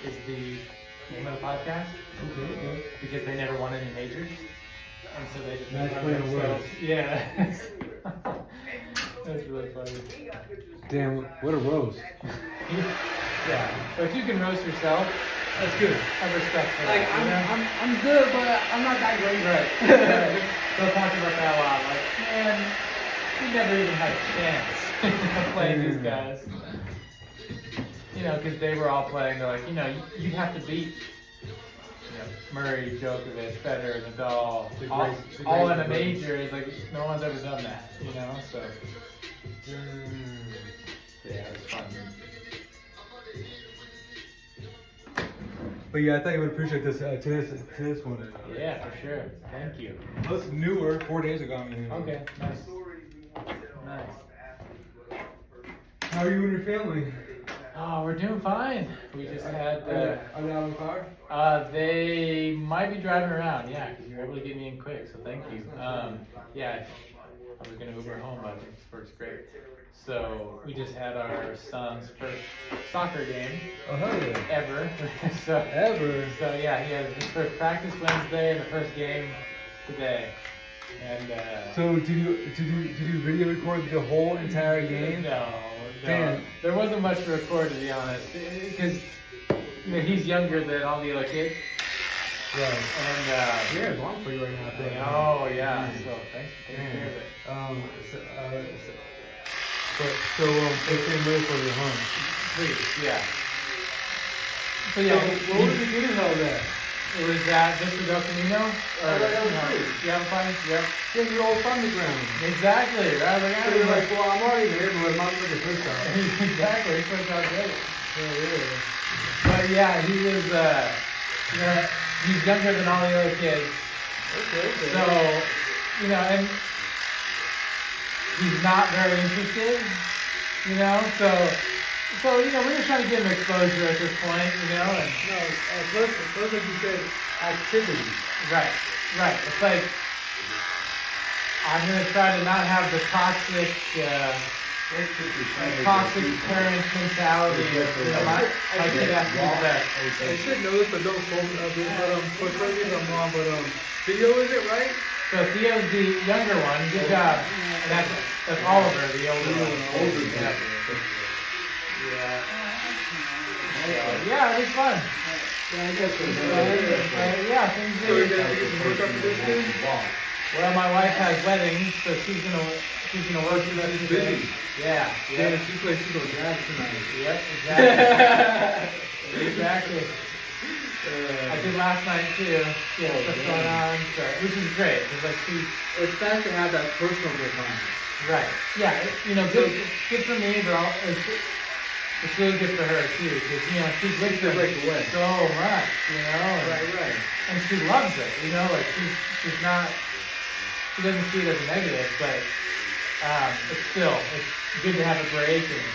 is the name of the podcast. Okay. Because they never won any majors. And so they just Nice run play on themselves. words. Yeah. That's really funny. Damn, what a roast. Yeah. But if you can roast yourself, That's good. I respect for Like, that. I'm good, but I'm not that great. Right. Right. They'll talk about that a lot. Like, man, we never even had a chance playing these guys. You know, because they were all playing. They're like, you know, you'd have to beat Murray, Djokovic, Federer, Nadal, all in a major. Is like no one's ever done that. You know, so yeah, it's fun. But yeah, I thought you would appreciate this to this one. Yeah, for sure. Thank you. That's newer, 4 days ago. I mean. Okay, nice. Nice. How are you and your family? Oh, we're doing fine. We just had. Are they out in the car? They might be driving around. Yeah, because you were able to get me in quick, so thank you. Yeah, I was gonna Uber home, but it works great. So we just had our son's first soccer game Oh hell yeah. ever. so yeah, he had his first practice Wednesday and the first game today. And So did you video record the whole entire game? No. Damn. There wasn't much to record, to be honest, because he's younger than all the other kids. Right. And Yeah, it's long for you right now. I think. oh yeah, so thanks for taking care of it. It's in there for your home. Please, yeah. So So yeah, what was the getting all that? it was at Mr. Del Camino. Oh, that was free. You have fun? Yep. Getting your old from the ground. Exactly. Right. So you're like, well, I'm already here, but I'm not looking for stuff. Exactly. It worked out great. Oh yeah. But yeah, he was. You know, he's younger than all the other kids. Okay. So, you know, and he's not very interested, you know, so, you know, we're just trying to give him exposure at this point, you know, and... No, first like you said, activity. Right. It's like, I'm going to try to not have the toxic parent mentality. You know, my kid has to be the best. I should know this, but don't quote me on this, but correct me if I'm wrong, but Theo, is it right? So Theo's the younger one. Good job. And that's Oliver, the older one. Yeah. Yeah, it was fun. Yeah, things So you're gonna get some work up for this thing? Well, my wife has weddings, so she's gonna work the rest of the day. Yeah. Yeah, she's gonna drag tonight. Yep, exactly. Exactly. I did last night too. Yeah, what's going on? So, which is great because like It's nice to have that personal good time. right. Yeah, you know, good for me, but it's really good for her too because you know she's with them so much, you know. Right. And she loves it, you know. Like she's not. She doesn't see it as a negative, but it's good to have a break and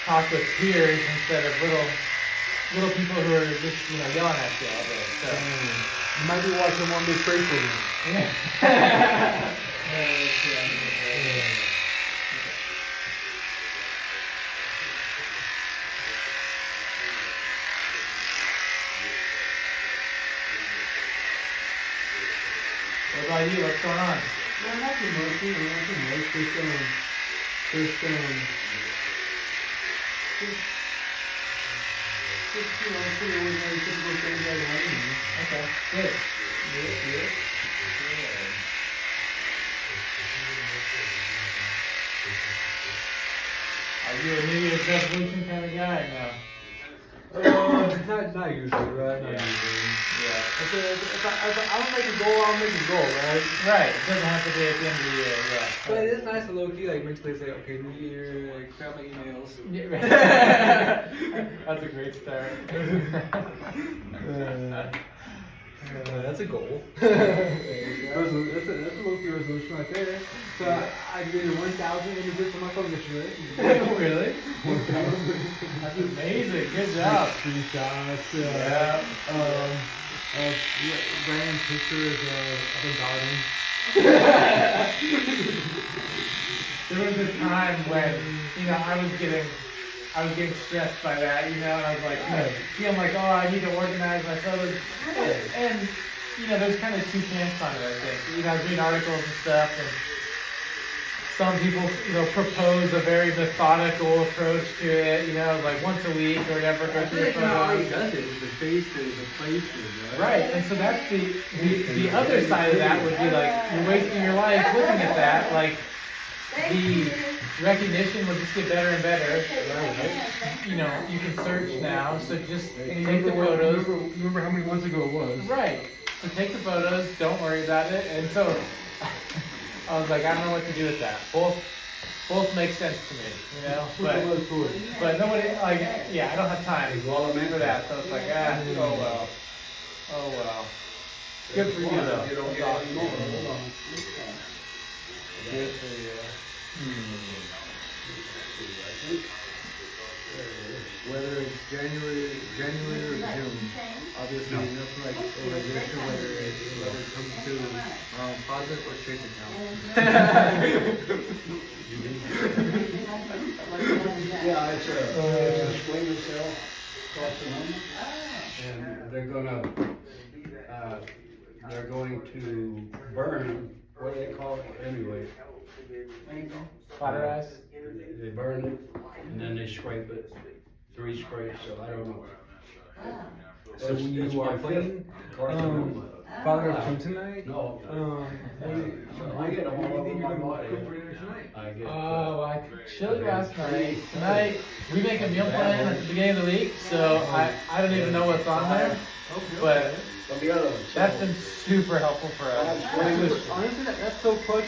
talk with peers instead of little people who are just, you know, yelling at you all day. So You might be watching one big break for you. yeah. What about you? What's going on? Well, nothing much. Just you know, pretty ordinary, typical things like that. Okay, good. Yeah. Are you a New Year's resolution kind of guy or no? Not usually, right? Not Yeah. usually. Yeah. If I don't make a goal, I'll make a goal, right? Right. It doesn't have to be at the end of the year. Yeah. But it is nice to low key, like mentally say, okay, New Year, like grab my emails. Yeah. That's a great start. That's a goal. That's a low key resolution right there. So I did 1,000 images for my phone yesterday. Really? That's amazing. Good job. Screenshots. Yeah. Random pictures of a garden. There was a time when, you know, I was getting stressed by that, you know, and I was like, feeling like, oh, I need to organize my photos. And you know, there's kind of two camps on it, I think. You know, I was reading articles and stuff, and some people, you know, propose a very methodical approach to it, you know, like once a week or whatever, go through your How he photos. does it with the faces, the places, right? Right, and so that's the other side of that would be like, you're wasting your life looking at that, like, the recognition will just get better and better. Right. You know, you can search now, so just take the photos. Remember how many months ago it was? Right. So take the photos, don't worry about it. And so I was like, I don't know what to do with that. Both make sense to me, you know. But nobody, like, yeah, I don't have time for that. So it's like, oh well. Good for you though. Good for you. Whether it's January or June, obviously nothing like organization, whether it comes to positive or chase account. Yeah, it's a swing sale across the moment, and they're going to burn. What do they call it anyway? Cauterize? They burn it and then they scrape it. 3 scrapes, so I don't know. So when you are playing Father of Come tonight? No. I get them all over my body. I chilled last night. Tonight, we make a meal plan at the beginning of the week, so I don't even know what's on there. But that's been super helpful for us. Honestly, that's so clutch.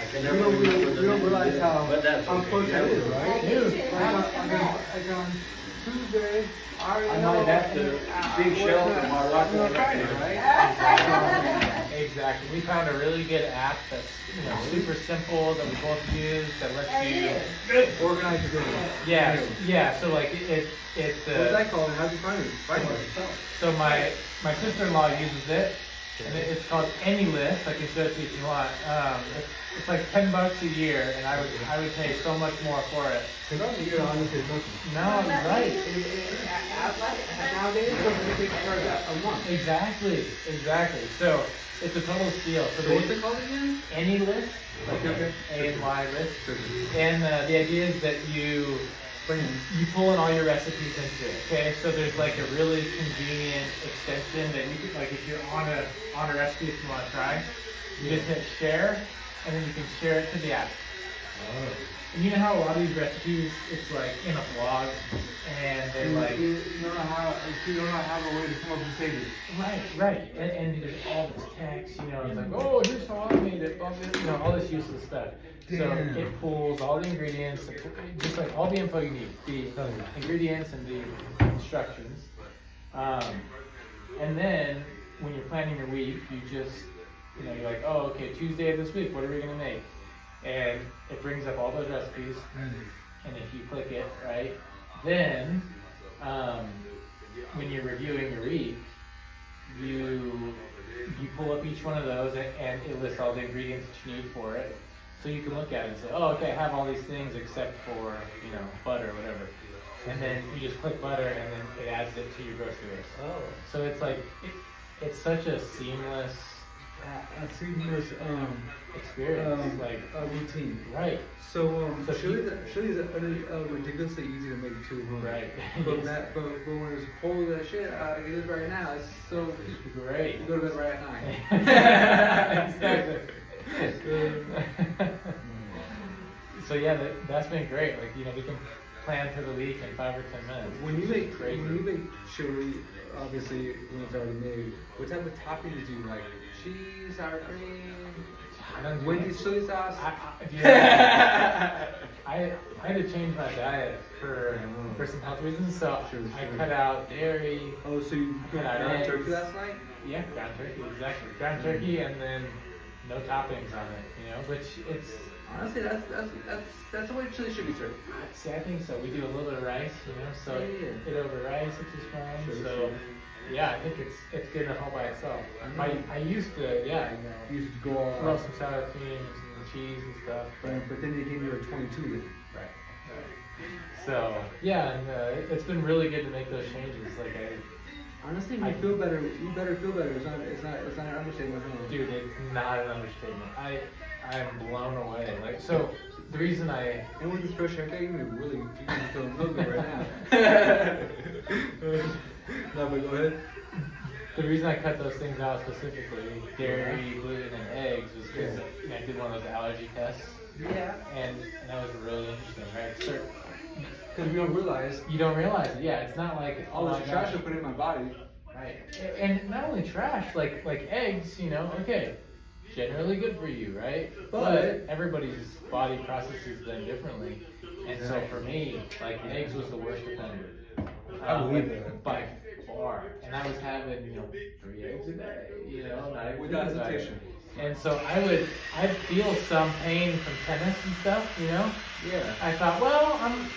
I can We never don't realize how clutch okay. that is, right? Dude, Like on Tuesday, I might have to big shell from my rock on Friday, Friday, right? Exactly. We found a really good app that's, you know, super simple that we both use that lets you Organize your business. yeah. So like it What's that called? How'd you find it? Find it. So my sister-in-law uses it, and it's called AnyList. I can show it to you if you want. It's like $10 a year, and I would pay so much more for it. Because I'm here honestly looking. No, right. Nowadays, you take care of that a month. Exactly. So it's a total steal. So what's it called again? AnyList, like Okay. A-N-Y list. And the idea is that you pull in all your recipes into it. Okay, so there's like a really convenient extension that you can, like, if you're on a recipe if you want to try, you just hit share, and then you can share it to the app. And you know how a lot of these recipes, it's like in a blog, and they're like, You don't have a way to come up and save it. right, and there's all this text, you know, it's like, oh, here's how I made it, blah, blah, you know, all this useless stuff. So Damn. it pulls all the ingredients, just like all the info you need, the ingredients and the instructions. And then when you're planning your week, you just, you know, you're like, oh, okay, Tuesday of this week, what are we gonna make? And it brings up all those recipes, and if you click it, right, then when you're reviewing your week, you pull up each one of those, and it lists all the ingredients that you need for it. So you can look at it and say, oh, okay, I have all these things except for, you know, butter or whatever. And then you just click butter, and then it adds it to your grocery list. Oh. So it's like, it's such a seamless A seamless experience. Like, a routine. right. So So chili is ridiculously easy to make too, huh? Right. But when it's holy that shit, it is right now. It's so Great. you go to bed right at night. Exactly. So yeah, that's been great. Like, you know, we can plan for the week in 5 or 10 minutes. When you make chili, obviously when it's already made, what type of toppings do you like? Cheese, sour cream, I don't do Wendy's that. chili sauce. I had to change my diet for some health reasons, so Sure. I cut out dairy. Oh, so you cooked Yeah, ground eggs. turkey last night? Yeah, ground turkey, exactly. Ground turkey, and then no toppings on it. You know, which it's. Honestly, that's the way chili should be served. See, I think so. We do a little bit of rice, you know, so Yeah. it over rice, which is fine. Sure, So sure. yeah, I think it's good enough all by itself. I used to, yeah, you know, You used to go all roast some sour cream and cheese and stuff. But But then they gave you a 22 then. right. So yeah, and it's been really good to make those changes. Like Honestly, you feel better. You better feel better. It's not an understatement. dude, it's not an understatement. I'm blown away. Like so, the reason I And with this fresh haircut, you can feel real good right now. No, but go ahead. the reason I cut those things out specifically, dairy, gluten, and eggs, was because I did one of those allergy tests. Yeah. And that was really interesting, right? So Because we don't realize you don't realize it. Yeah, it's not like all oh this my trash gosh. I put in my body. Right. And not only trash, like eggs, okay, generally good for you, right? But everybody's body processes them differently. And so for me, like eggs was the worst offender. I believe that. By far. And I was having, 3 eggs a day, not even Without thinking about it. hesitation. And so I'd feel some pain from tennis and stuff, Yeah. I thought, well, I'm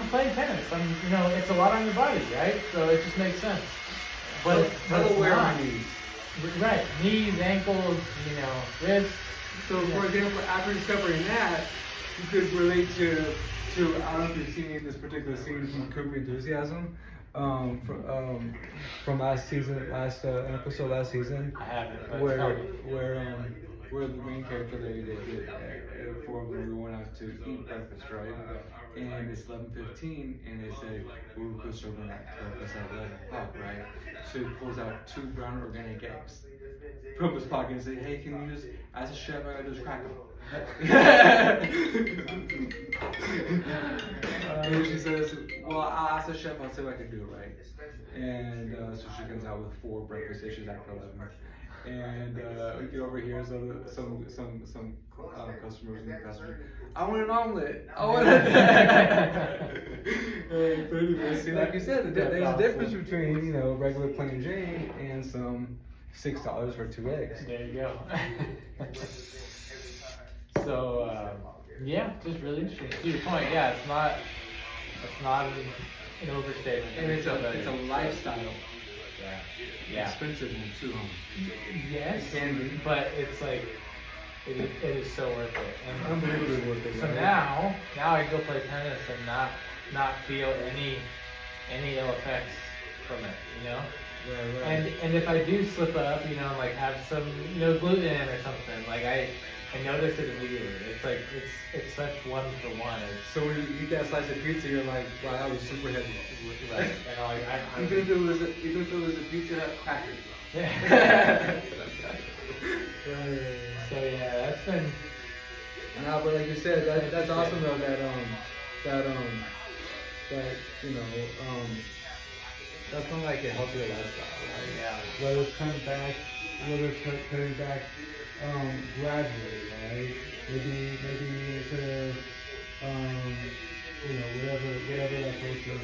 playing tennis. It's a lot on your body, right? So it just makes sense. But it's not. Right, knees, ankles, wrists. So for example, after discovering that, you could relate to I don't know if you've seen this particular scene from Curb Your Enthusiasm, from last season, an episode last season. I haven't, but where the main character they 4 of them went out to eat breakfast, right? And it's 11:15, and they said we will put serving that breakfast at 11 o'clock, right? So he pulls out 2 brown organic eggs from his pocket and said, "Hey, can you just, as a chef, I gotta just crack them." And she says, "Well, I'll ask the chef. I'll see what I can do, right?" And so she comes out with 4 breakfast dishes after 11. And we get over here, so some customers and passengers, "I want an omelet. I want a." But anyway, see, like you said, there's a difference between regular plain Jane and some $6 for 2 eggs. There you go. So yeah, just really interesting. To your point, yeah, it's not an overstatement. And it's a lifestyle. Yeah. Expensive one too, huh? Yes, It can be. but it's like it is so worth it. And Unbelievably worth it. so right? now I can go play tennis and not feel any ill effects from it, Right. And if I do slip up, like have some gluten or something, like I notice it immediately. It's like it's such 1 for 1. So when you eat that slice of pizza, you're like, wow, that was super heavy. Right. And I'm Even if it was a Pizza Hut cracker. yeah. So yeah, that's been. No, but like you said, that's awesome though. That's not like a healthier lifestyle, right? Yeah. Whether it's cutting back, gradually, right? Maybe instead of whatever that person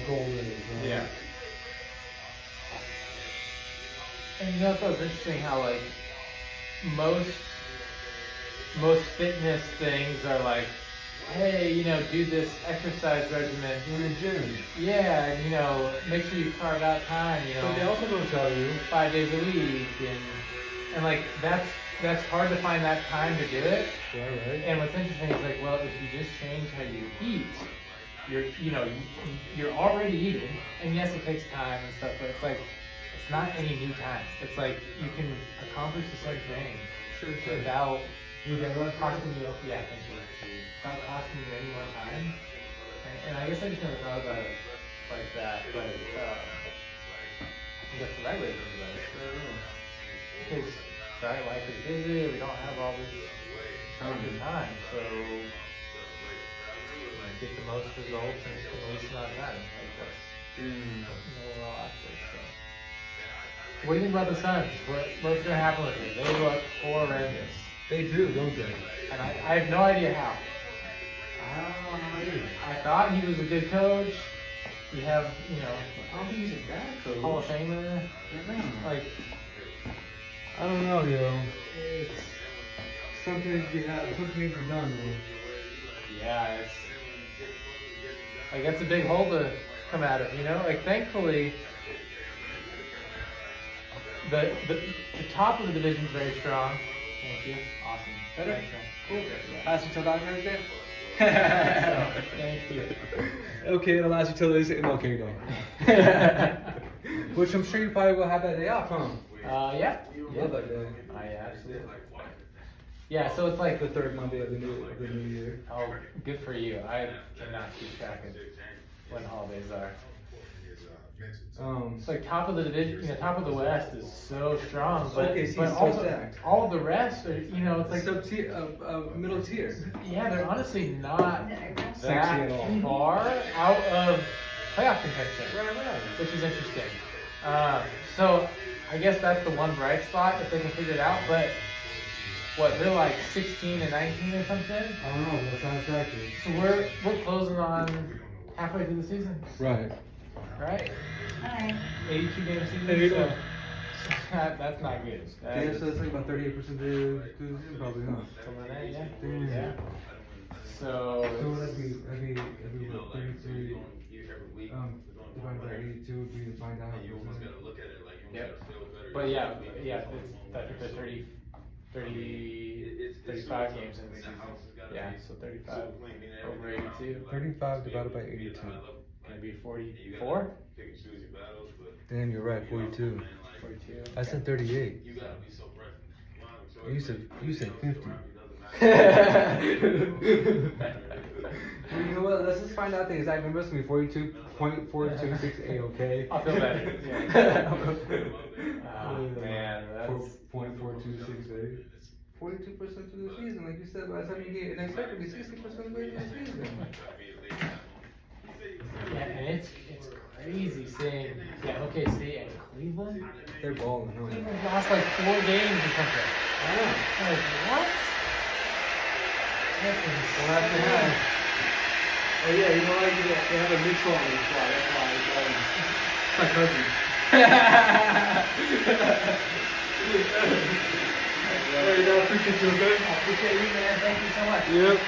goal is. Right? Yeah. And I thought it was interesting how like most fitness things are like, hey, do this exercise regimen In the gym. Yeah, and make sure you carve out time, But they also don't tell you. 5 days a week, and like that's hard to find that time to do it. Yeah, right. And what's interesting is like, well, if you just change how you eat, you're already eating, and yes, it takes time and stuff, but it's like it's not any new time. It's like you can accomplish the same thing without costing you. Yeah, thank you. Without costing you any more time. And I guess I just never thought about it like that, but I guess the right way to think about it. Because life is busy, we don't have all this time, so get the most results in the least amount of time. Like that's overall aspect. So. What do you think about the Suns? What's going to happen with them? They look horrendous. They do, don't they? And I have no idea how. I thought he was a good coach. You have, I don't think he's a bad coach. Hall of Famer. Like, I don't know, it's something needs to be done. yeah, it's like that's a big hole to come out of, Like, thankfully, the top of the division is very strong. Thank you. awesome. Better? Thanks, man. Cool. Yeah. Last you till Valentine's Day? So, thank you. Okay, it'll last you till this MLK Day. Which I'm sure you probably will have that day off, huh? Yeah. Love that day. I absolutely. Yeah, so it's like The third Monday of the new year. oh, good for you. I cannot keep track of when holidays are. It's like top of the division, top of the West is so strong, but, Okay, so but it's so also stacked. all of the rest are, it's like sub tier, middle tier. yeah, they're honestly not Sexy that at all. far out of playoff contention, Right. which is interesting. So I guess that's the one bright spot if they can figure it out. But what they're like 16 and 19 or something. I don't know, that's satisfactory. So we're closing on halfway through the season, Right. right? Hi. 82 game season. There you so go. that's not good. Yeah, so it's like about 38% to the season, probably, huh? Something like that, yeah. Mm. Yeah. So So that'd be what, 33, divided by 82 would be to find out. yep. But yeah, I think there's 35 games in the season. Yeah, so 35 over 82. 35 divided by 82. Gonna be 44? Damn, you're right, 42. 42. I said 38. You said 50. Well, you know what? Let's just find out the exact number. It's gonna be 42.426A. Okay. I'll feel better. Yeah. Oh, man, that's 4.426A. 42% of the season, like you said. By the time you get next year, it'll be 60% of the season. yeah, and it's crazy seeing OKC and Cleveland. They're balling, huh? Cleveland lost like 4 games or something. I know. I'm like, what? That's insane. Well, that's nice. Oh yeah, you know like they have a mix on this fly. That's why it's my cousin. There you go. Appreciate you, okay? I appreciate you, man. Thank you so much. Yep.